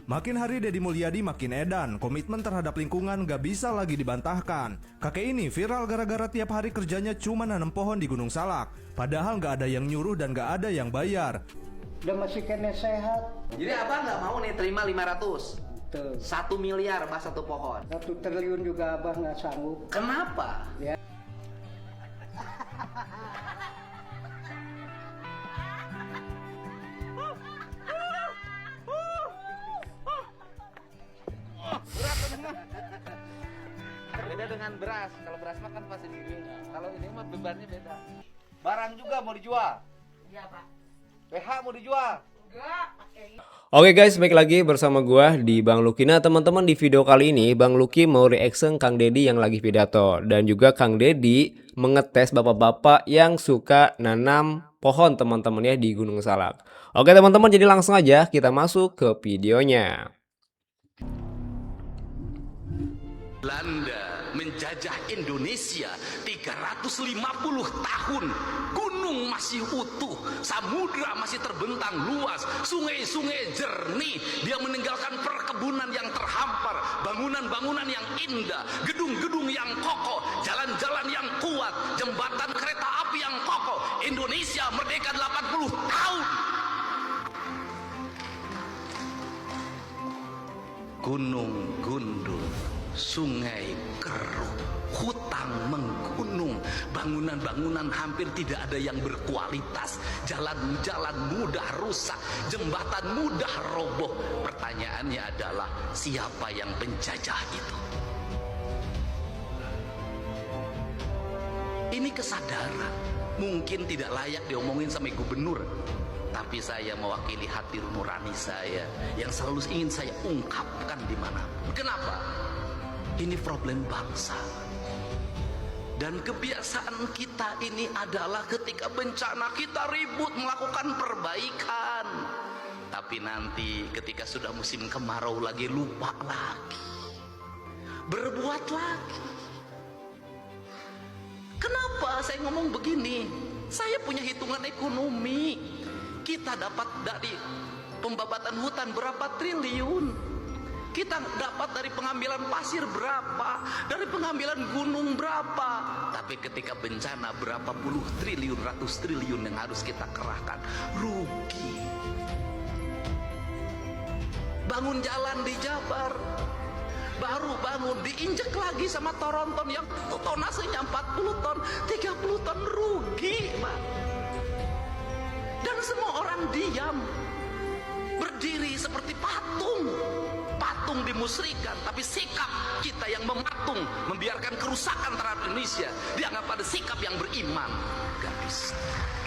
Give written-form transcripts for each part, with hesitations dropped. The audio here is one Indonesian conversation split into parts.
Makin hari Deddy Mulyadi makin edan, komitmen terhadap lingkungan gak bisa lagi dibantahkan. Kakek ini viral gara-gara tiap hari kerjanya cuma nanam pohon di Gunung Salak. Padahal gak ada yang nyuruh dan gak ada yang bayar. Udah masih kena sehat. Jadi abang nggak mau nih terima 500? Tuh. 1 miliar bah satu pohon. 1 triliun juga abah nggak sanggup. Kenapa? Ya. Beda dengan beras. Kalau beras mah kan pasti sendiri. Kalau ini mah bebannya beda. Barang juga mau dijual? Iya, Pak. PH mau dijual? Enggak. Oke guys, baik lagi bersama gua di Bang Luki. Nah teman-teman, di video kali ini Bang Luki mau reaction Kang Deddy yang lagi pidato. Dan juga Kang Deddy mengetes bapak-bapak yang suka nanam pohon teman-teman ya di Gunung Salak. Oke teman-teman, jadi langsung aja kita masuk ke videonya. Belanda menjajah Indonesia 350 tahun. Gunung masih utuh, samudra masih terbentang luas, sungai-sungai jernih. Dia meninggalkan perkebunan yang terhampar, bangunan-bangunan yang indah, gedung-gedung yang kokoh, jalan-jalan yang kuat, jembatan kereta api yang kokoh. Indonesia merdeka 80 tahun. Gunung gundul, sungai keruh, hutang menggunung, bangunan-bangunan hampir tidak ada yang berkualitas, jalan-jalan mudah rusak, jembatan mudah roboh. Pertanyaannya adalah, siapa yang penjajah itu? Ini kesadaran mungkin tidak layak diomongin sama gubernur, tapi saya mewakili hati nurani saya yang selalu ingin saya ungkapkan di mana. Kenapa? Ini problem bangsa. Dan kebiasaan kita ini adalah ketika bencana kita ribut melakukan perbaikan. Tapi nanti ketika sudah musim kemarau lagi, lupa lagi. Berbuat lagi. Kenapa saya ngomong begini? Saya punya hitungan ekonomi. Kita dapat dari pembabatan hutan berapa triliun. Kita dapat dari pengambilan pasir berapa, dari pengambilan gunung berapa. Tapi ketika bencana berapa puluh triliun, ratus triliun yang harus kita kerahkan. Rugi. Bangun jalan di Jabar, baru bangun diinjek lagi sama Toronton yang tonasenya 40 ton, 30 ton, rugi, Pak. Dan semua orang diam, berdiri seperti patung. Patung dimusrikan, tapi sikap kita yang mematung, membiarkan kerusakan terhadap Indonesia dianggap pada sikap yang beriman. Gak bisa.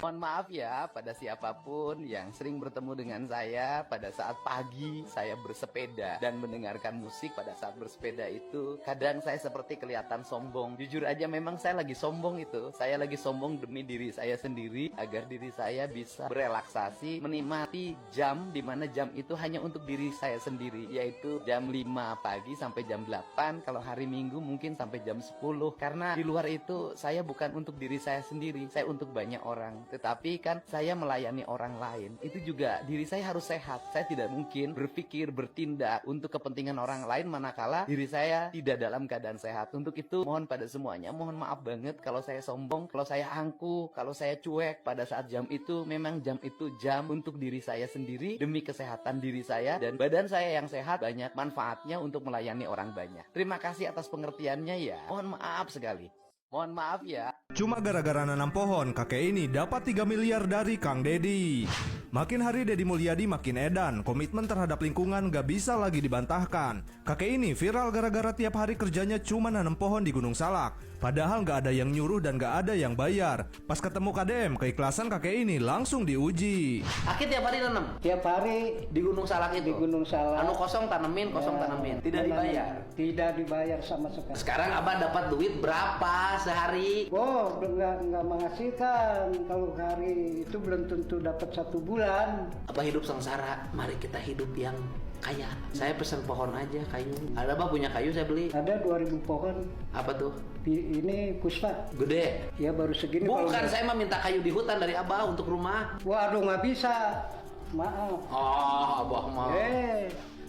Mohon maaf ya pada siapapun yang sering bertemu dengan saya pada saat pagi saya bersepeda dan mendengarkan musik pada saat bersepeda itu. Kadang saya seperti kelihatan sombong. Jujur aja memang saya lagi sombong itu. Saya lagi sombong demi diri saya sendiri agar diri saya bisa berelaksasi, menikmati jam di mana jam itu hanya untuk diri saya sendiri, yaitu jam 5 pagi sampai jam 8. Kalau hari Minggu mungkin sampai jam 10. Karena di luar itu saya bukan untuk diri saya sendiri, saya untuk banyak orang. Tetapi kan saya melayani orang lain, itu juga diri saya harus sehat. Saya tidak mungkin berpikir, bertindak untuk kepentingan orang lain manakala diri saya tidak dalam keadaan sehat. Untuk itu mohon pada semuanya, mohon maaf banget kalau saya sombong, kalau saya angkuh, kalau saya cuek pada saat jam itu. Memang jam itu jam untuk diri saya sendiri, demi kesehatan diri saya dan badan saya yang sehat, banyak manfaatnya untuk melayani orang banyak. Terima kasih atas pengertiannya ya. Mohon maaf sekali. Mohon maaf ya. Cuma gara-gara nanam pohon, kakek ini dapat 3 miliar dari Kang Deddy. Makin hari Deddy Mulyadi makin edan, komitmen terhadap lingkungan gak bisa lagi dibantahkan. Kakek ini viral gara-gara tiap hari kerjanya cuma nanam pohon di Gunung Salak. Padahal gak ada yang nyuruh dan gak ada yang bayar. Pas ketemu KDM, keikhlasan kakek ini langsung diuji. Aki tiap hari nanam? Tiap hari Di Gunung Salak itu? di Gunung Salak. Anu kosong tanemin, kosong tanemin. Tidak dibayar? Tidak dibayar sama sekali. Sekarang abah dapat duit berapa sehari? Oh, nggak menghasilkan. Kalau hari itu belum tentu dapat 1 bulan. Abah hidup sengsara, mari kita hidup yang kaya. Saya pesen pohon aja, kayu. Ada abah punya kayu, saya beli. Ada 2000 pohon. Apa tuh? Ini Puspa. Gede? Ya baru segini. Bukan, saya mah minta kayu di hutan dari abah untuk rumah. Waduh, nggak bisa. Maaf. Oh, abah mah.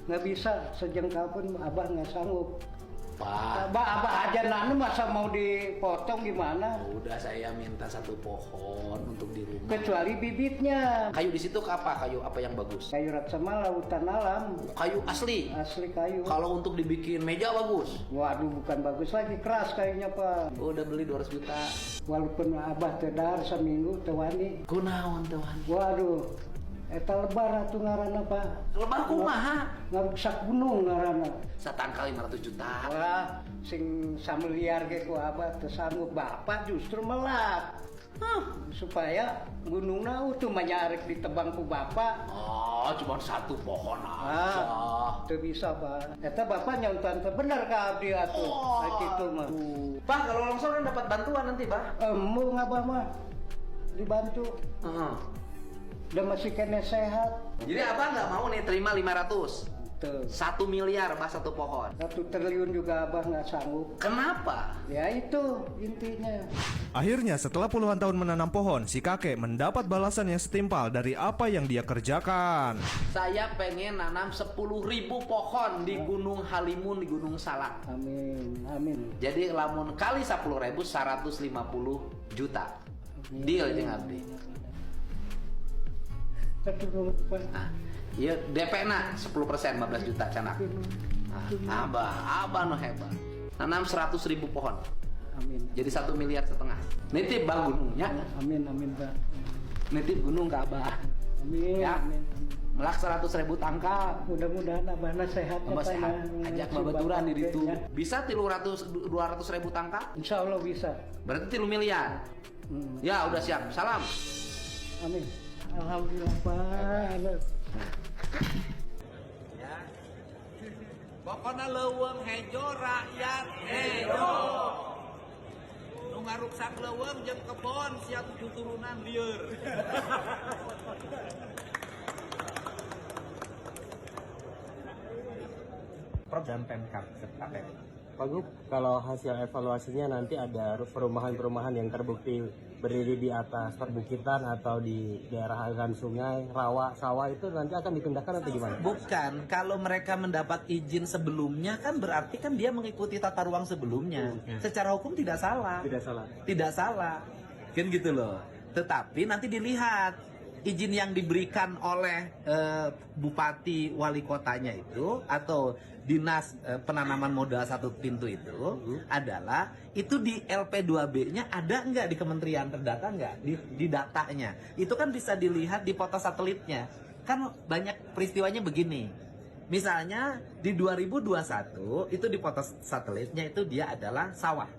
nggak bisa sejengkal pun abah nggak sanggup. Pak, Abah aja nanu masa mau dipotong gimana? udah saya minta 1 pohon untuk di rumah. Kecuali bibitnya. Kayu di situ apa? Kayu apa yang bagus? Kayu Ratsamala, hutan alam, Kayu asli. asli kayu. Kalau untuk dibikin meja bagus. Waduh, bukan bagus lagi, keras kayunya Pak. Udah beli 200 juta. Walaupun abah tedar seminggu tewani. Kunaon tewan? Waduh, eta lebar atuh ngaranna Pak. Lebar kumaha? Ngarusak gunung ngaranna. Satangkal 500 juta. Wah, sing sameliar ge ku abah teu sanggup, bapak justru melak. Supaya gunungna utuh manyarek ditebang ku bapak. Oh, cuma 1 pohon aja. Teu bisa Pak. Eta bapak nyonton teu bener ka abdi atuh. Kayak kitu mah. Pak, kalau longsor kan dapat bantuan nanti, Pak. Embung abah mah dibantu. Udah masih kena sehat. Jadi abang nggak mau nih terima 500. Tuh. 1 miliar bah 1 pohon. 1 triliun juga abah nggak sanggup. Kenapa? Ya itu intinya. Akhirnya setelah puluhan tahun menanam pohon, si kakek mendapat balasan yang setimpal dari apa yang dia kerjakan. Saya pengen nanam 10.000 pohon di Gunung Halimun, di Gunung Salak. Amin, amin. Jadi lamun kali 10.000 150 juta. Deal jeung abdi. Aduh, Pak. Nah, iya DP na 10% 15 juta canak. Nah, abah no hebat. Nanam 100.000 pohon. Amin. Jadi 1,5 miliar. Nitip bang gunungnya. Amin, amin, Pak. Nitip gunung ke abah. Amin, Ya. amin. Melak 100.000 tangkap. Mudah-mudahan abahna sehat ya, Mas Pak, sehat. ya. Ajak Si babaturan bapak di ditu. ya. Bisa 200.000 tangkap? Insya Allah bisa. Berarti 3 miliar. Ya udah siap. Salam. Amin. Alhamdulillah Pak. Pokoknya leuweung hejo rakyat hejo. Nu ngaruksak leuweung jeung kebon sia 7 turunan lieur. Program Pemkab KPM. Pak Gup, kalau hasil evaluasinya nanti ada perumahan-perumahan yang terbukti berdiri di atas perbukitan atau di daerah aliran sungai, rawa, sawah itu nanti akan dipindahkan atau gimana? Bukan, kalau mereka mendapat izin sebelumnya kan berarti kan dia mengikuti tata ruang sebelumnya. Secara hukum tidak salah. Tidak salah. Tidak salah. Kan gitu loh. Tetapi nanti dilihat izin yang diberikan oleh bupati wali kotanya itu atau dinas penanaman modal 1 pintu itu adalah itu di LP2B-nya ada nggak di kementerian, terdata nggak di datanya. Itu kan bisa dilihat di foto satelitnya. Kan banyak peristiwanya begini. Misalnya di 2021 itu di foto satelitnya itu dia adalah sawah.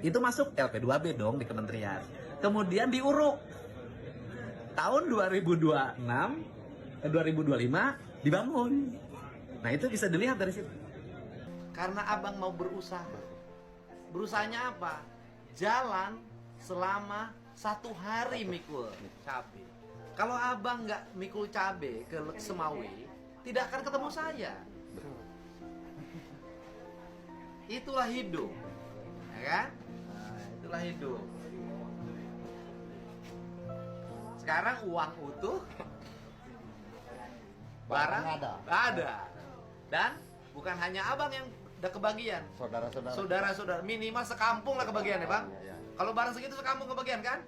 Itu masuk LP2B dong di kementerian. Kemudian diuruk. Tahun 2025 dibangun. Nah itu bisa dilihat dari situ. Karena abang mau berusaha. Berusahanya apa? Jalan selama 1 hari mikul cabe. Kalau abang nggak mikul cabe ke Semawi, tidak akan ketemu saya. Itulah hidup, ya kan? Nah, itulah hidup. Sekarang uang utuh, barang ada. Dan bukan hanya abang yang udah kebagian. Saudara-saudara minimal sekampung lah kebagian ya bang. Kalau barang segitu sekampung kebagian kan?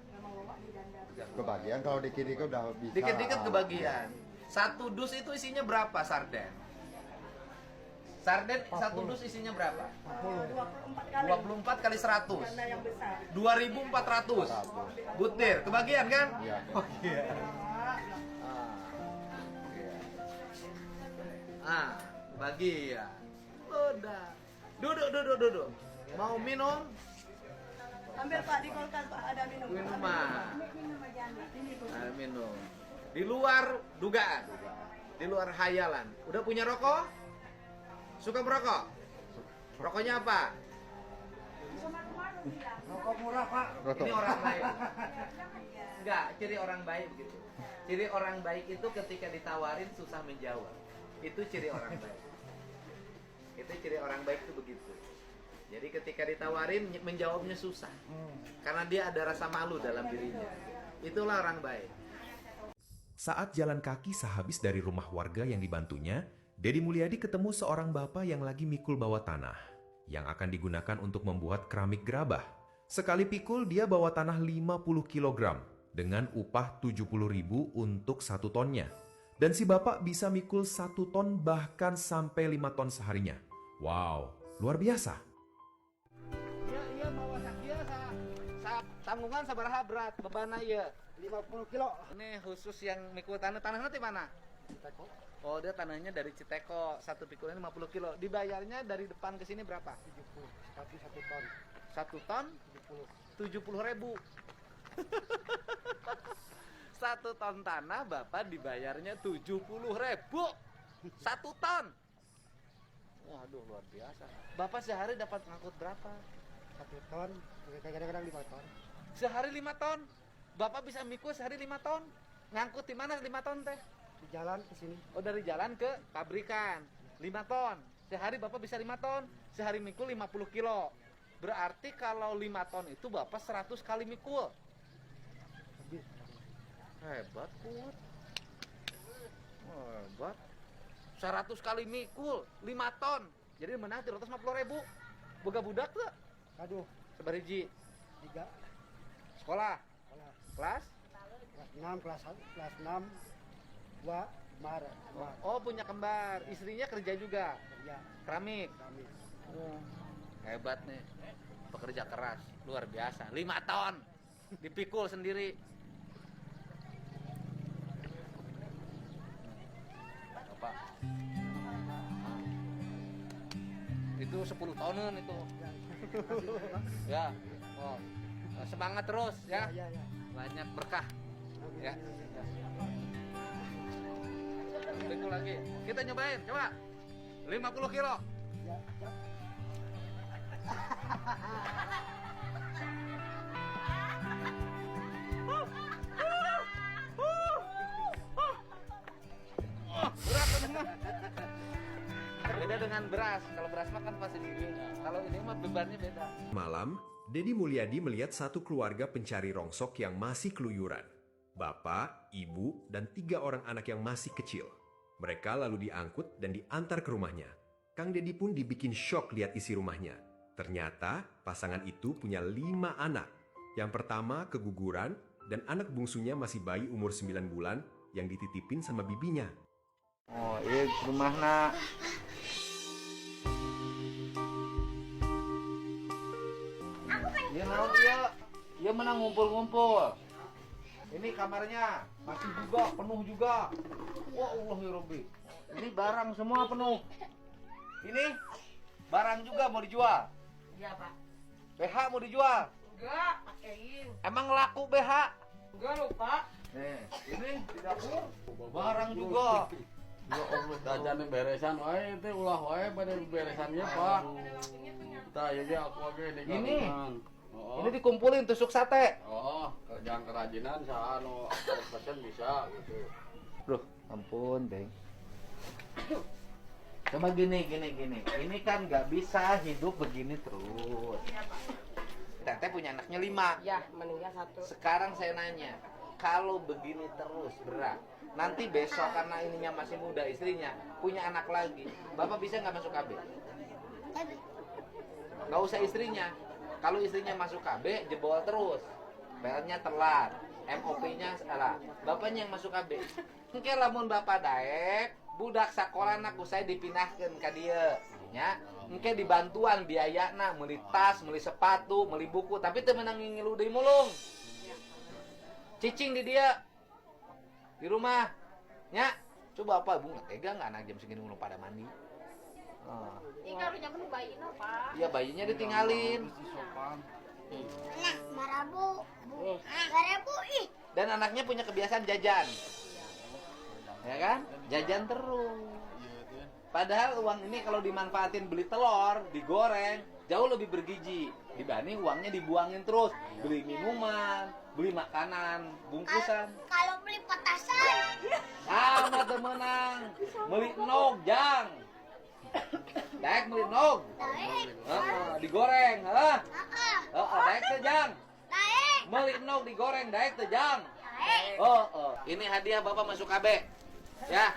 Kebagian kalau dikit-dikit udah bisa. Dikit-dikit kebagian. 1 dus itu isinya berapa sarden? Sarden 1 dus isinya berapa? 24 kali 100. 2.400. Butir, kebagian kan? Iya. Bagian. Udah. Duduk. Mau minum? Ambil Pak di kulkas Pak, ada minum. Minuman. Minum. Di luar dugaan. Di luar hayalan. Udah punya rokok? Suka merokok? Rokoknya apa? Rokok murah Pak. Ini orang baik. Enggak, ciri orang baik begitu. Ciri orang baik itu ketika ditawarin susah menjawab. Itu ciri orang baik. Itu ciri orang baik itu begitu. Jadi ketika ditawarin menjawabnya susah. Karena dia ada rasa malu dalam dirinya. Itulah orang baik. Saat jalan kaki sehabis dari rumah warga yang dibantunya, Dedi Mulyadi ketemu seorang bapak yang lagi mikul bawah tanah yang akan digunakan untuk membuat keramik gerabah. Sekali pikul dia bawa tanah 50 kg dengan upah 70.000 untuk 1 tonnya. Dan si bapak bisa mikul 1 ton bahkan sampai 5 ton seharinya. Wow, luar biasa. Iya bawa dia tanggungan sabaraha berat bebanna ieu 50 kilo. ini khusus yang mikul tanahnya di mana? Oh dia tanahnya dari Citeko, 1 pikulnya 50 kilo. Dibayarnya dari depan ke sini berapa? 70, tapi 1 ton. 1 ton 70.000. 1 ton tanah Bapak dibayarnya 70.000. 1 ton. Waduh luar biasa. Bapak sehari dapat ngangkut berapa? 1 ton, kadang-kadang 5 ton. Sehari 5 ton. Bapak bisa mikul sehari 5 ton. Ngangkut di mana 5 ton teh? Di jalan ke sini. Oh dari jalan ke pabrikan 5 ton. Sehari Bapak bisa 5 ton. Sehari mikul 50 kilo. Berarti kalau 5 ton itu Bapak 100 kali mikul. Lebih. Hebat Put. Hebat. 100 kali mikul 5 ton. Jadi menang 350.000. Boga budak tuh. Aduh, Sabar hiji. 3. Sekolah. Kelas? Kelas 6, kelas 6. 2, Mar. Oh punya kembar. Istrinya kerja juga. Ya, Keramik. kami. Hebat nih. Pekerja keras. Luar biasa. 5 ton. Dipikul sendiri. Apa? Itu 10 tonan itu. Ya. Oh. Semangat terus ya. Ya. Banyak berkah. Ya. Pikul lagi. Kita nyobain, coba. 50 kilo. Ya. Berat teman. Beda dengan beras. Kalau beras mah kan pasti dingin. Kalau ini mah bebannya beda. Malam, Dedi Mulyadi melihat satu keluarga pencari rongsok yang masih keluyuran. Bapak, ibu, dan 3 orang anak yang masih kecil. Mereka lalu diangkut dan diantar ke rumahnya. Kang Dedi pun dibikin syok lihat isi rumahnya. Ternyata pasangan itu punya 5 anak. Yang pertama keguguran dan anak bungsunya masih bayi umur 9 bulan yang dititipin sama bibinya. Oh, ini rumahna. Ya naon dia? Dia menang ngumpul-ngumpul. Ini kamarnya masih juga penuh juga. Wah Allah ya Rabbi. Ini barang semua penuh. Ini barang juga mau dijual. Iya Pak. BH mau dijual. Enggak, pakein. Emang laku BH? Enggak lupa. Nih, ini di dapur barang juga. Ya Allah, jajan beresan wae teh ulah wae pada beresannya Pak. Tah ya dia aku ge Ini. Ini dikumpulin tusuk sate. Oh, kerjaan kerajinan saha anu pesen bisa gitu. Duh, ampun, Deng. Coba gini. Ini kan nggak bisa hidup begini terus. Teteh punya anaknya 5. Ya, meninggal 1. Sekarang saya nanya, kalau begini terus berat, nanti besok karena ininya masih muda istrinya punya anak lagi, Bapak bisa nggak masuk KB? Nggak usah istrinya. Kalau istrinya masuk KB, jebol terus. PR-nya telat, MOP-nya salah. Bapaknya yang masuk KB. Engke lamun bapak daek, budak sekolah anak saya dipindahkan ke dia. Ya, engke dibantuan biayana, meuli tas, meuli sepatu, meuli buku, tapi teu meunang ngilu deui mulung. Cicing di dia. Di rumah. Nya, coba apa bunga tega nggak anak jam segini mulung pada mandi? Oh. Ini karunya kan bayinya Pak. Iya bayinya ditinggalin. Nah, marabu. Marabu ih. Dan anaknya punya kebiasaan jajan. Ya kan? Jajan terus. Padahal uang ini kalau dimanfaatin beli telur, digoreng, jauh lebih bergizi dibanding uangnya dibuangin terus beli minuman, beli makanan, bungkusan. Kalau beli petasan. Sama temenang, beli nog jang. Daek beli nog. Digoreng, daek teh jang. Beli nog digoreng, daek teh jang. Oh, ini hadiah Bapak masuk KB. Ya.